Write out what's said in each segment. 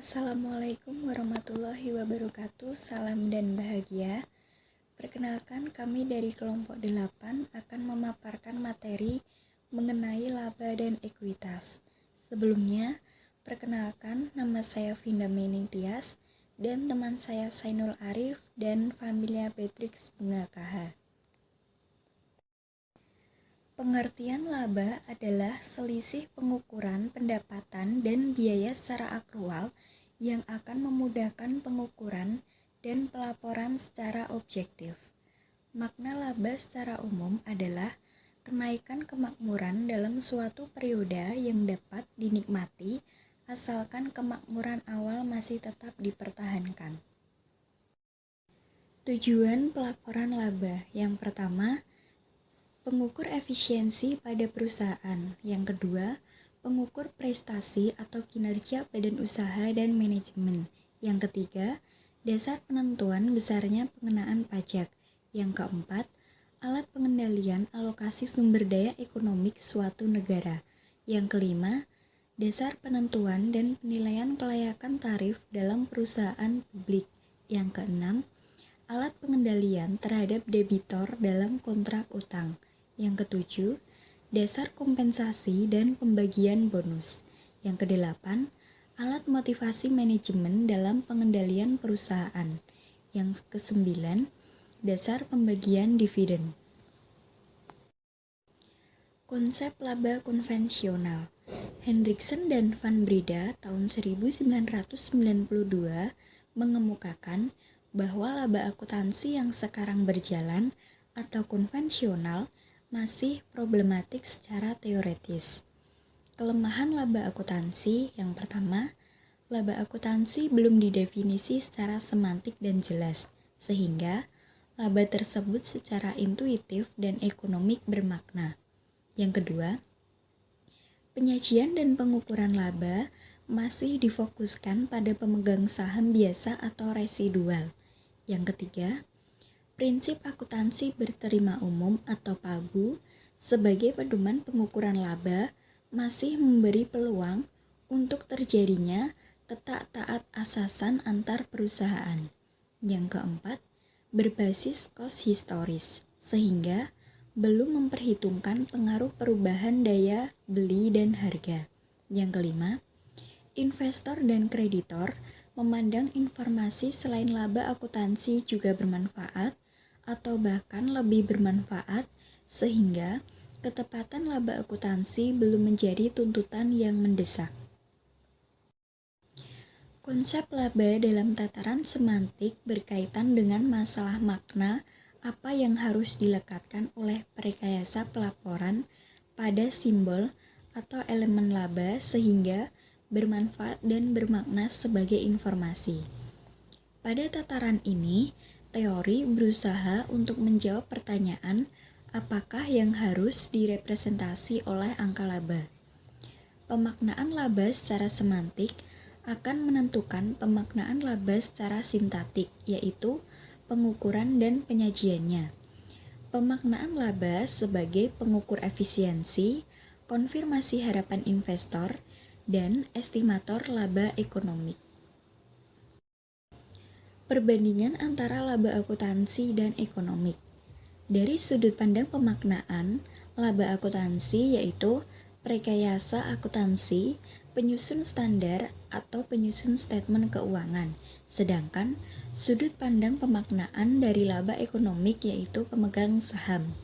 Assalamualaikum warahmatullahi wabarakatuh. Salam dan bahagia. Perkenalkan, kami dari kelompok 8 akan memaparkan materi mengenai laba dan ekuitas. Sebelumnya, perkenalkan, nama saya Vinda Mening Tias dan teman saya Sainul Arif dan Familia Beatrix Bunga KH. Pengertian laba adalah selisih pengukuran pendapatan dan biaya secara akrual yang akan memudahkan pengukuran dan pelaporan secara objektif. Makna laba secara umum adalah kenaikan kemakmuran dalam suatu periode yang dapat dinikmati asalkan kemakmuran awal masih tetap dipertahankan. Tujuan pelaporan laba yang pertama, pengukur efisiensi pada perusahaan. Yang kedua, pengukur prestasi atau kinerja badan usaha dan manajemen. Yang ketiga, dasar penentuan besarnya pengenaan pajak. Yang keempat, alat pengendalian alokasi sumber daya ekonomi suatu negara. Yang kelima, dasar penentuan dan penilaian kelayakan tarif dalam perusahaan publik. Yang keenam, alat pengendalian terhadap debitor dalam kontrak utang. Yang ketujuh, dasar kompensasi dan pembagian bonus. Yang kedelapan, alat motivasi manajemen dalam pengendalian perusahaan. Yang kesembilan, dasar pembagian dividen. Konsep laba konvensional. Hendriksen dan Van Breda tahun 1992 mengemukakan bahwa laba akuntansi yang sekarang berjalan atau konvensional masih problematik secara teoretis. Kelemahan laba akuntansi yang pertama, laba akuntansi belum didefinisi secara semantik dan jelas, sehingga laba tersebut secara intuitif dan ekonomik bermakna. Yang kedua, penyajian dan pengukuran laba masih difokuskan pada pemegang saham biasa atau residual. Yang ketiga, prinsip akuntansi berterima umum atau PABU sebagai pedoman pengukuran laba masih memberi peluang untuk terjadinya ketak-taat asasan antar perusahaan. Yang keempat, berbasis kos historis, sehingga belum memperhitungkan pengaruh perubahan daya beli dan harga. Yang kelima, investor dan kreditor memandang informasi selain laba akuntansi juga bermanfaat atau bahkan lebih bermanfaat, sehingga ketepatan laba akuntansi belum menjadi tuntutan yang mendesak. Konsep laba dalam tataran semantik berkaitan dengan masalah makna apa yang harus dilekatkan oleh perekayasa pelaporan pada simbol atau elemen laba sehingga bermanfaat dan bermakna sebagai informasi. Pada tataran ini, teori berusaha untuk menjawab pertanyaan apakah yang harus direpresentasi oleh angka laba. Pemaknaan laba secara semantik akan menentukan pemaknaan laba secara sintaktik, yaitu pengukuran dan penyajiannya. Pemaknaan laba sebagai pengukur efisiensi, konfirmasi harapan investor, dan estimator laba ekonomi. Perbandingan antara laba akuntansi dan ekonomik. Dari sudut pandang pemaknaan, laba akuntansi yaitu rekayasa akuntansi, penyusun standar atau penyusun statement keuangan. Sedangkan sudut pandang pemaknaan dari laba ekonomik yaitu pemegang saham.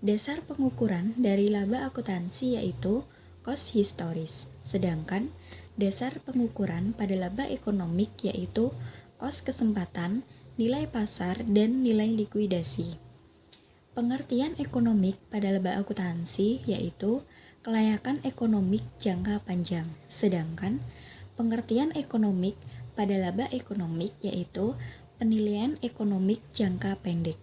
Dasar pengukuran dari laba akuntansi yaitu kos historis. Sedangkan dasar pengukuran pada laba ekonomik yaitu kos kesempatan, nilai pasar, dan nilai likuidasi. Pengertian ekonomik pada laba akuntansi yaitu kelayakan ekonomik jangka panjang, sedangkan pengertian ekonomik pada laba ekonomik yaitu penilaian ekonomik jangka pendek.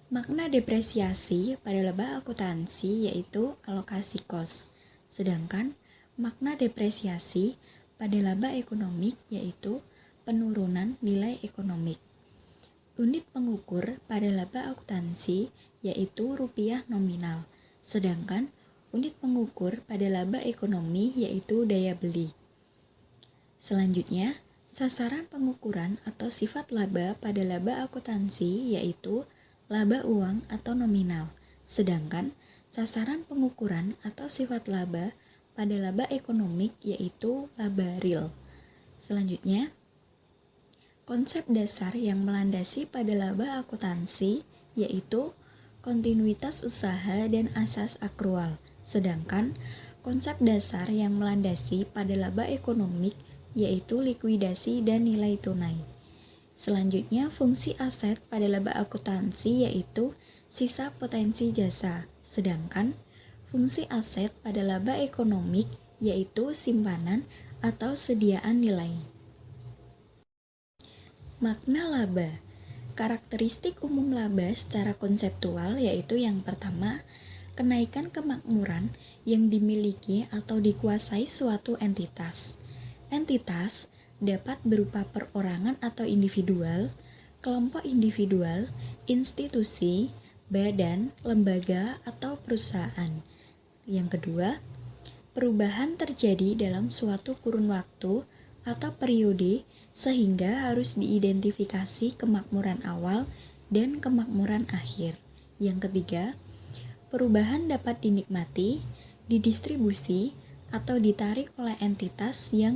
Makna depresiasi pada laba akuntansi yaitu alokasi kos, sedangkan makna depresiasi pada laba ekonomik yaitu penurunan nilai ekonomik. Unit pengukur pada laba akuntansi yaitu rupiah nominal, sedangkan unit pengukur pada laba ekonomi yaitu daya beli. Selanjutnya, sasaran pengukuran atau sifat laba pada laba akuntansi yaitu laba uang atau nominal. Sedangkan sasaran pengukuran atau sifat laba pada laba ekonomik yaitu laba real. Selanjutnya, konsep dasar yang melandasi pada laba akuntansi yaitu kontinuitas usaha dan asas akrual. Sedangkan konsep dasar yang melandasi pada laba ekonomik yaitu likuidasi dan nilai tunai. Selanjutnya, fungsi aset pada laba akuntansi yaitu sisa potensi jasa. Sedangkan fungsi aset pada laba ekonomik yaitu simpanan atau sediaan nilai. Makna laba. Karakteristik umum laba secara konseptual yaitu yang pertama, kenaikan kemakmuran yang dimiliki atau dikuasai suatu entitas. Entitas dapat berupa perorangan atau individual, kelompok individual, institusi, badan, lembaga, atau perusahaan. Yang kedua, perubahan terjadi dalam suatu kurun waktu atau periode sehingga harus diidentifikasi kemakmuran awal dan kemakmuran akhir. Yang ketiga, perubahan dapat dinikmati, didistribusi, atau ditarik oleh entitas yang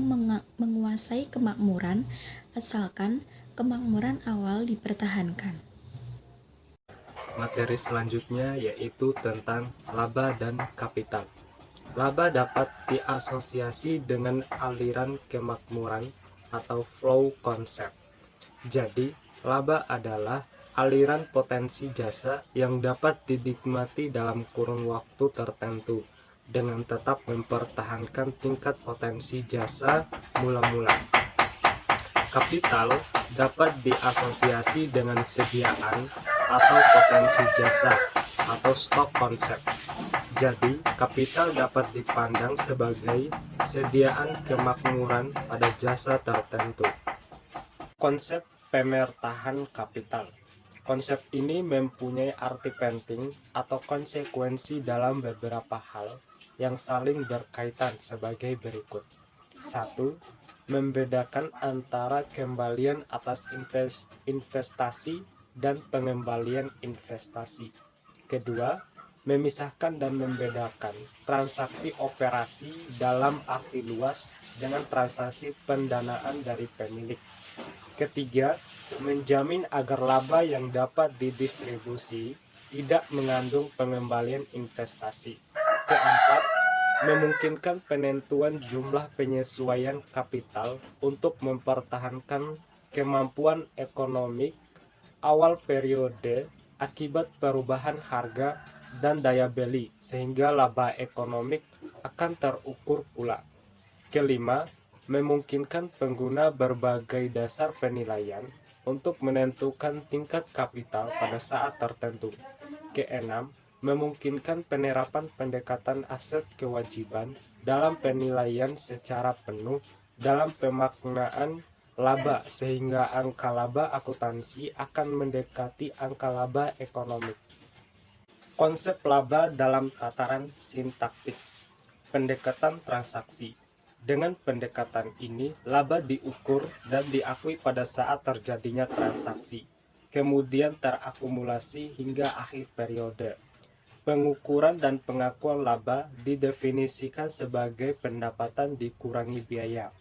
menguasai kemakmuran asalkan kemakmuran awal dipertahankan. Materi selanjutnya yaitu tentang laba dan kapital. Laba dapat diasosiasi dengan aliran kemakmuran atau flow concept. Jadi, laba adalah aliran potensi jasa yang dapat dinikmati dalam kurun waktu tertentu dengan tetap mempertahankan tingkat potensi jasa mula-mula. Kapital dapat diasosiasi dengan sediaan atau potensi jasa atau stock konsep. Jadi, kapital dapat dipandang sebagai sediaan kemakmuran pada jasa tertentu. Konsep pemertahan kapital. Konsep ini mempunyai arti penting atau konsekuensi dalam beberapa hal yang saling berkaitan sebagai berikut. 1. Membedakan antara kembalian atas investasi dan pengembalian investasi. Kedua, memisahkan dan membedakan transaksi operasi dalam arti luas dengan transaksi pendanaan dari pemilik. Ketiga, menjamin agar laba yang dapat didistribusi tidak mengandung pengembalian investasi. Keempat, memungkinkan penentuan jumlah penyesuaian kapital untuk mempertahankan kemampuan ekonomi awal periode akibat perubahan harga dan daya beli sehingga laba ekonomi akan terukur pula. Kelima, memungkinkan pengguna berbagai dasar penilaian untuk menentukan tingkat kapital pada saat tertentu. Keenam, memungkinkan penerapan pendekatan aset kewajiban dalam penilaian secara penuh dalam pemaknaan laba sehingga angka laba akuntansi akan mendekati angka laba ekonomi. Konsep laba dalam tataran sintaktik. Pendekatan transaksi. Dengan pendekatan ini, laba diukur dan diakui pada saat terjadinya transaksi, kemudian terakumulasi hingga akhir periode. Pengukuran dan pengakuan laba didefinisikan sebagai pendapatan dikurangi biaya.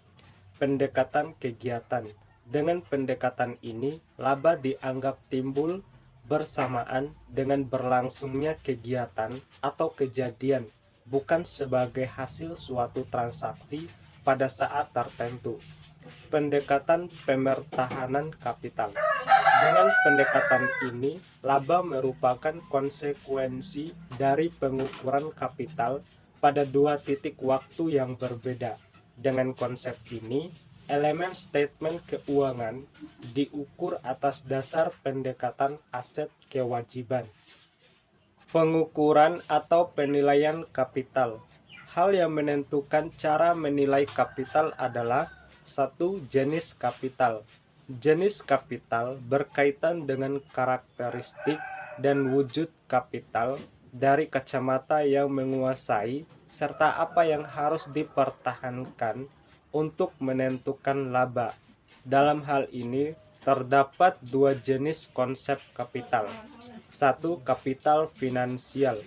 Pendekatan kegiatan. Dengan pendekatan ini, laba dianggap timbul bersamaan dengan berlangsungnya kegiatan atau kejadian, bukan sebagai hasil suatu transaksi pada saat tertentu. Pendekatan pemertahanan kapital. Dengan pendekatan ini, laba merupakan konsekuensi dari pengukuran kapital pada dua titik waktu yang berbeda. Dengan konsep ini, elemen statement keuangan diukur atas dasar pendekatan aset kewajiban. Pengukuran atau penilaian kapital. Hal yang menentukan cara menilai kapital adalah 1. Jenis kapital. Jenis kapital berkaitan dengan karakteristik dan wujud kapital dari kacamata yang menguasai serta apa yang harus dipertahankan untuk menentukan laba. Dalam hal ini, terdapat dua jenis konsep kapital. Satu, kapital finansial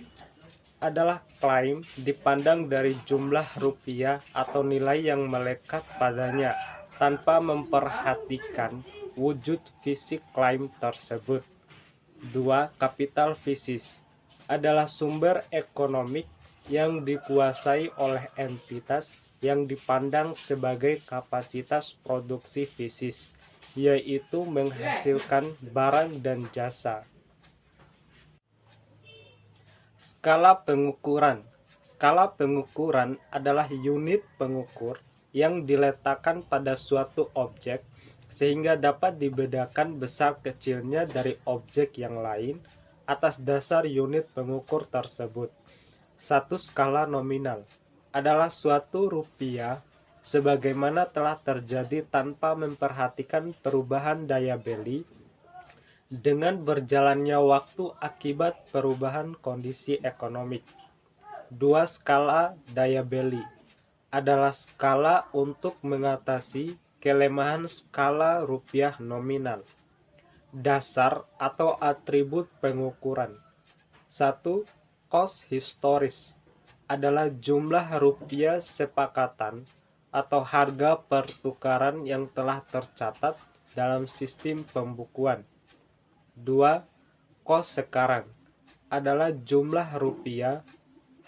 adalah klaim dipandang dari jumlah rupiah atau nilai yang melekat padanya tanpa memperhatikan wujud fisik klaim tersebut. Dua, kapital fisis adalah sumber ekonomi yang dikuasai oleh entitas yang dipandang sebagai kapasitas produksi fisis, yaitu menghasilkan barang dan jasa. Skala pengukuran. Skala pengukuran adalah unit pengukur yang diletakkan pada suatu objek sehingga dapat dibedakan besar kecilnya dari objek yang lain atas dasar unit pengukur tersebut. Satu, skala nominal adalah suatu rupiah sebagaimana telah terjadi tanpa memperhatikan perubahan daya beli dengan berjalannya waktu akibat perubahan kondisi ekonomi. Dua, skala daya beli adalah skala untuk mengatasi kelemahan skala rupiah nominal. Dasar atau atribut pengukuran. Satu, cost historis adalah jumlah rupiah sepakatan atau harga pertukaran yang telah tercatat dalam sistem pembukuan. Dua, cost sekarang adalah jumlah rupiah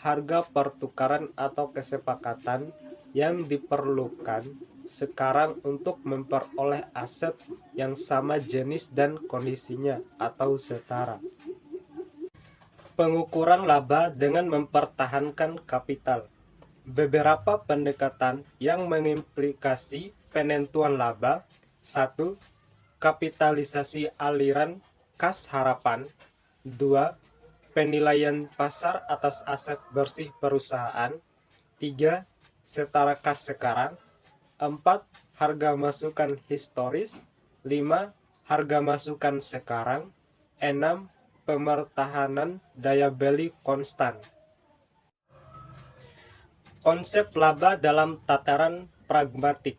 harga pertukaran atau kesepakatan yang diperlukan sekarang untuk memperoleh aset yang sama jenis dan kondisinya atau setara. Pengukuran laba dengan mempertahankan kapital. Beberapa pendekatan yang mengimplikasi penentuan laba. Satu, kapitalisasi aliran kas harapan. Dua, penilaian pasar atas aset bersih perusahaan. Tiga, setara kas sekarang. 4. Harga masukan historis. 5. Harga masukan sekarang. 6. Pemertahanan daya beli konstan. Konsep laba dalam tataran pragmatik.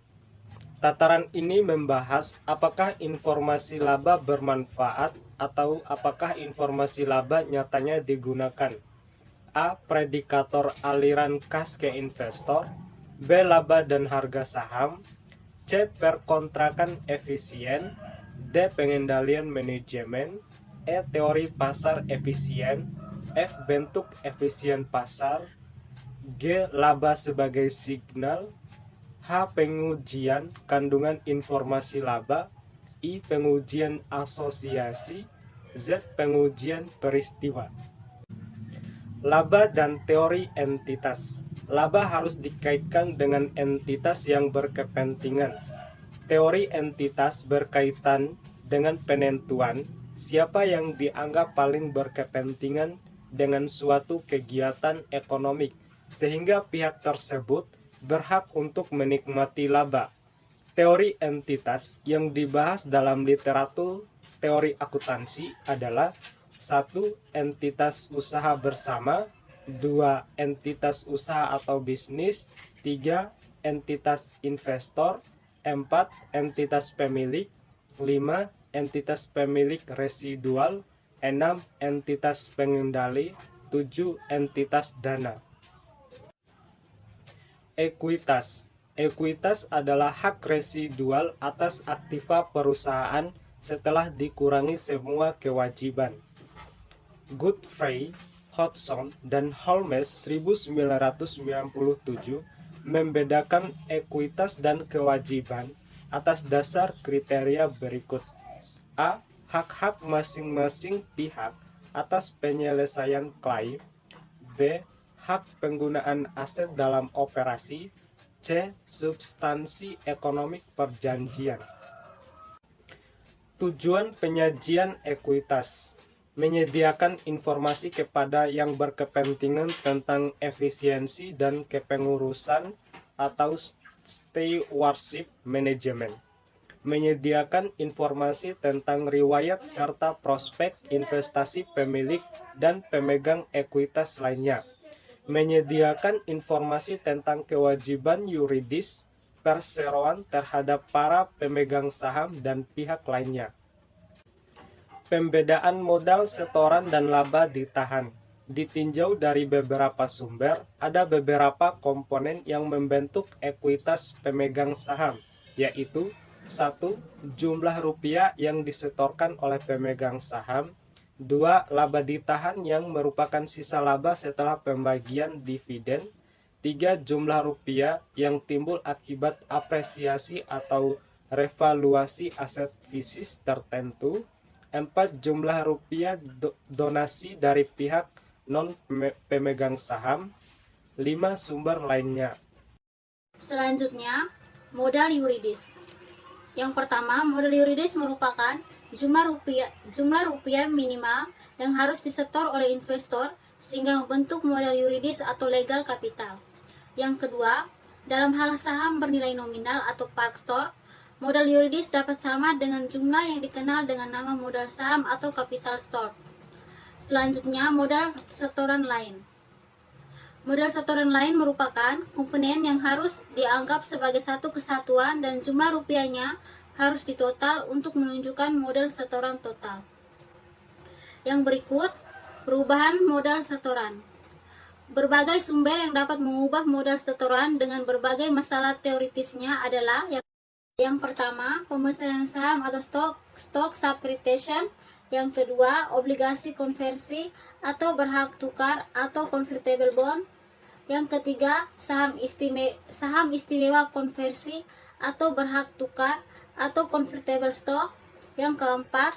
Tataran ini membahas apakah informasi laba bermanfaat atau apakah informasi laba nyatanya digunakan. A. Predikator aliran kas ke investor. B. Laba dan harga saham. C. Perkontrakan efisien. D. Pengendalian manajemen. E. Teori pasar efisien. F. Bentuk efisien pasar. G. Laba sebagai signal. H. Pengujian kandungan informasi laba. I. Pengujian asosiasi. Z. Pengujian peristiwa. Laba dan teori entitas. Laba harus dikaitkan dengan entitas yang berkepentingan. Teori entitas berkaitan dengan penentuan siapa yang dianggap paling berkepentingan dengan suatu kegiatan ekonomi, sehingga pihak tersebut berhak untuk menikmati laba. Teori entitas yang dibahas dalam literatur teori akuntansi adalah 1. Entitas usaha bersama. 2. Entitas usaha atau bisnis. 3. Entitas investor. 4. Entitas pemilik. 5. Entitas pemilik residual. 6. Entitas pengendali. 7. Entitas dana. Ekuitas. Ekuitas adalah hak residual atas aktiva perusahaan setelah dikurangi semua kewajiban. Godfrey, Hodgson, dan Holmes 1997 membedakan ekuitas dan kewajiban atas dasar kriteria berikut. A. Hak-hak masing-masing pihak atas penyelesaian klaim. B. Hak penggunaan aset dalam operasi. C. Substansi ekonomi perjanjian. Tujuan penyajian ekuitas: menyediakan informasi kepada yang berkepentingan tentang efisiensi dan kepengurusan atau stewardship management. Menyediakan informasi tentang riwayat serta prospek investasi pemilik dan pemegang ekuitas lainnya. Menyediakan informasi tentang kewajiban yuridis perseroan terhadap para pemegang saham dan pihak lainnya. Pembedaan modal setoran dan laba ditahan. Ditinjau dari beberapa sumber, ada beberapa komponen yang membentuk ekuitas pemegang saham, yaitu 1. Jumlah rupiah yang disetorkan oleh pemegang saham. 2. Laba ditahan yang merupakan sisa laba setelah pembagian dividen. 3. Jumlah rupiah yang timbul akibat apresiasi atau revaluasi aset fisik tertentu. 4. Jumlah rupiah donasi dari pihak non-pemegang saham. 5. Sumber lainnya. Selanjutnya, modal yuridis. Yang pertama, modal yuridis merupakan jumlah rupiah minimal yang harus disetor oleh investor sehingga membentuk modal yuridis atau legal capital. Yang kedua, dalam hal saham bernilai nominal atau park store, modal yuridis dapat sama dengan jumlah yang dikenal dengan nama modal saham atau capital store. Selanjutnya, modal setoran lain. Modal setoran lain merupakan komponen yang harus dianggap sebagai satu kesatuan dan jumlah rupiahnya harus ditotal untuk menunjukkan modal setoran total. Yang berikut, perubahan modal setoran. Berbagai sumber yang dapat mengubah modal setoran dengan berbagai masalah teoritisnya adalah yang pertama, pemesanan saham atau stock subscription. Yang kedua, obligasi konversi atau berhak tukar atau convertible bond. Yang ketiga, saham istimewa konversi atau berhak tukar atau convertible stock. Yang keempat,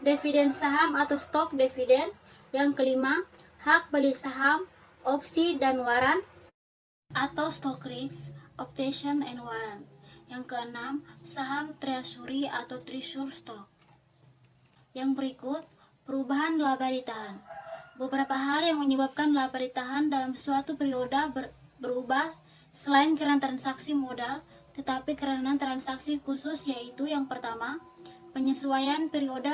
dividen saham atau stock dividen. Yang kelima, hak beli saham, opsi dan waran atau stock rights, option and warrant. Yang keenam, saham treasury atau treasury stock. Yang berikut, perubahan laba ditahan. Beberapa hal yang menyebabkan laba ditahan dalam suatu periode berubah selain karena transaksi modal, tetapi karena transaksi khusus, yaitu yang pertama, penyesuaian periode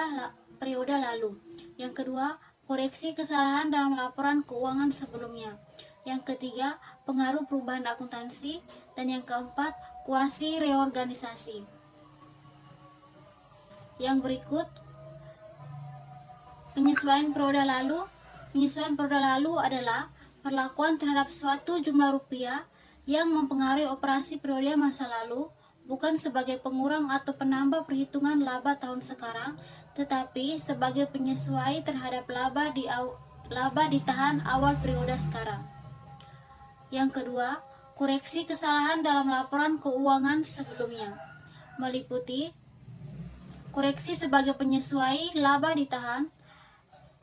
lalu. Yang kedua, koreksi kesalahan dalam laporan keuangan sebelumnya. Yang ketiga, pengaruh perubahan akuntansi. Dan yang keempat, kuasi reorganisasi. Yang berikut, penyesuaian periode lalu. Penyesuaian periode lalu adalah perlakuan terhadap suatu jumlah rupiah yang mempengaruhi operasi periode masa lalu, bukan sebagai pengurang atau penambah perhitungan laba tahun sekarang, tetapi sebagai penyesuai terhadap laba ditahan awal periode sekarang. Yang kedua, koreksi kesalahan dalam laporan keuangan sebelumnya, meliputi koreksi sebagai penyesuai laba ditahan,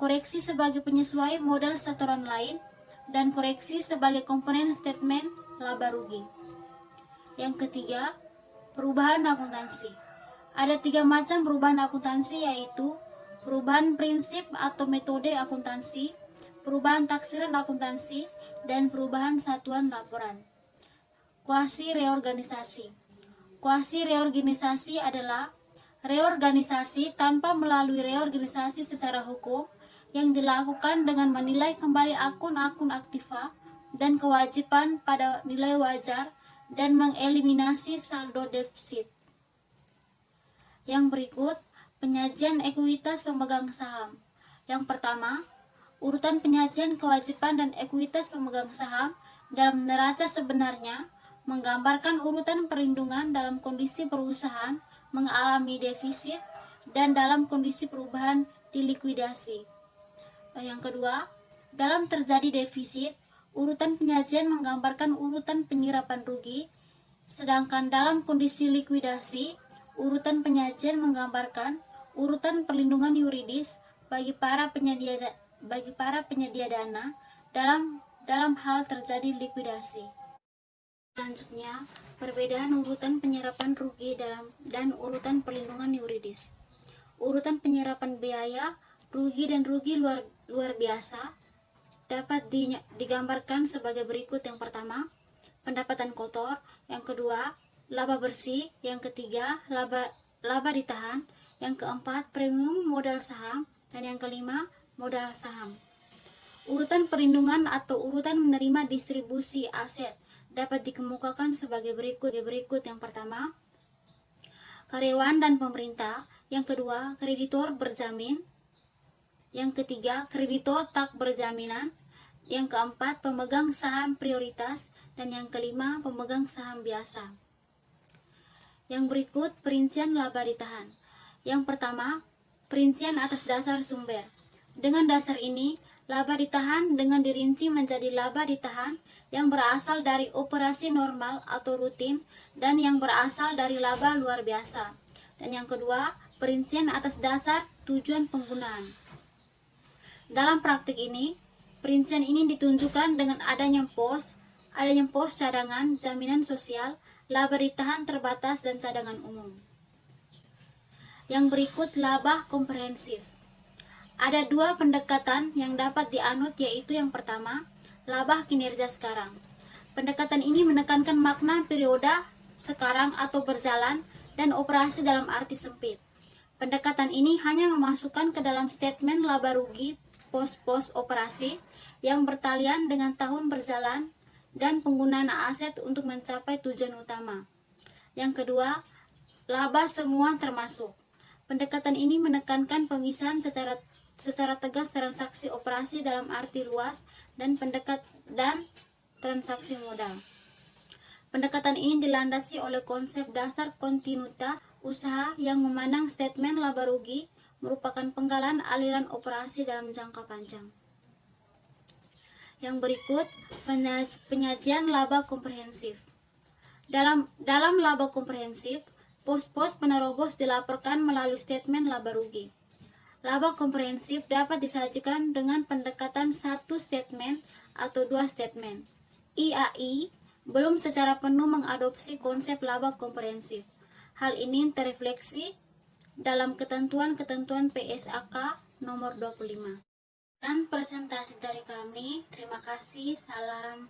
koreksi sebagai penyesuai modal setoran lain, dan koreksi sebagai komponen statement laba rugi. Yang ketiga, perubahan akuntansi. Ada 3 macam perubahan akuntansi, yaitu perubahan prinsip atau metode akuntansi, perubahan taksiran akuntansi, dan perubahan satuan laporan. Kuasi reorganisasi. Kuasi reorganisasi adalah reorganisasi tanpa melalui reorganisasi secara hukum yang dilakukan dengan menilai kembali akun-akun aktiva dan kewajiban pada nilai wajar dan mengeliminasi saldo defisit. Yang berikut, penyajian ekuitas pemegang saham. Yang pertama, urutan penyajian kewajiban dan ekuitas pemegang saham dalam neraca sebenarnya menggambarkan urutan perlindungan dalam kondisi perusahaan mengalami defisit dan dalam kondisi perubahan dilikuidasi. Yang kedua, dalam terjadi defisit, urutan penyajian menggambarkan urutan penyerapan rugi, sedangkan dalam kondisi likuidasi, urutan penyajian menggambarkan urutan perlindungan yuridis bagi para penyedia dana dalam hal terjadi likuidasi. Selanjutnya, perbedaan urutan penyerapan rugi dan urutan perlindungan yuridis. Urutan penyerapan biaya, rugi dan rugi luar biasa dapat digambarkan sebagai berikut. Yang pertama, pendapatan kotor. Yang kedua, laba bersih. Yang ketiga, laba ditahan. Yang keempat, premium modal saham. Dan yang kelima, modal saham. Urutan perlindungan atau urutan menerima distribusi aset dapat dikemukakan sebagai berikut. Yang pertama, karyawan dan pemerintah. Yang kedua, kreditor berjamin. Yang ketiga, kreditor tak berjaminan. Yang keempat, pemegang saham prioritas. Dan yang kelima, pemegang saham biasa. Yang berikut, perincian laba ditahan. Yang pertama, perincian atas dasar sumber. Dengan dasar ini, laba ditahan dengan dirinci menjadi laba ditahan yang berasal dari operasi normal atau rutin dan yang berasal dari laba luar biasa. Dan yang kedua, perincian atas dasar tujuan penggunaan. Dalam praktik ini, perincian ini ditunjukkan dengan adanya pos cadangan, jaminan sosial, laba ditahan terbatas, dan cadangan umum. Yang berikut, laba komprehensif. Ada dua pendekatan yang dapat dianut, yaitu yang pertama, laba kinerja sekarang. Pendekatan ini menekankan makna periode sekarang atau berjalan dan operasi dalam arti sempit. Pendekatan ini hanya memasukkan ke dalam statement laba rugi pos-pos operasi yang bertalian dengan tahun berjalan dan penggunaan aset untuk mencapai tujuan utama. Yang kedua, laba semua termasuk. Pendekatan ini menekankan pemisahan secara tegas transaksi operasi dalam arti luas dan transaksi modal. Pendekatan ini dilandasi oleh konsep dasar kontinuitas usaha yang memandang statement laba rugi merupakan penggalan aliran operasi dalam jangka panjang. Yang berikut, penyajian laba komprehensif. Dalam laba komprehensif, pos-pos penerobos dilaporkan melalui statement laba rugi. Laba komprehensif dapat disajikan dengan pendekatan satu statement atau dua statement. IAI belum secara penuh mengadopsi konsep laba komprehensif. Hal ini terrefleksi dalam ketentuan-ketentuan PSAK nomor 25. Dan presentasi dari kami, terima kasih, salam.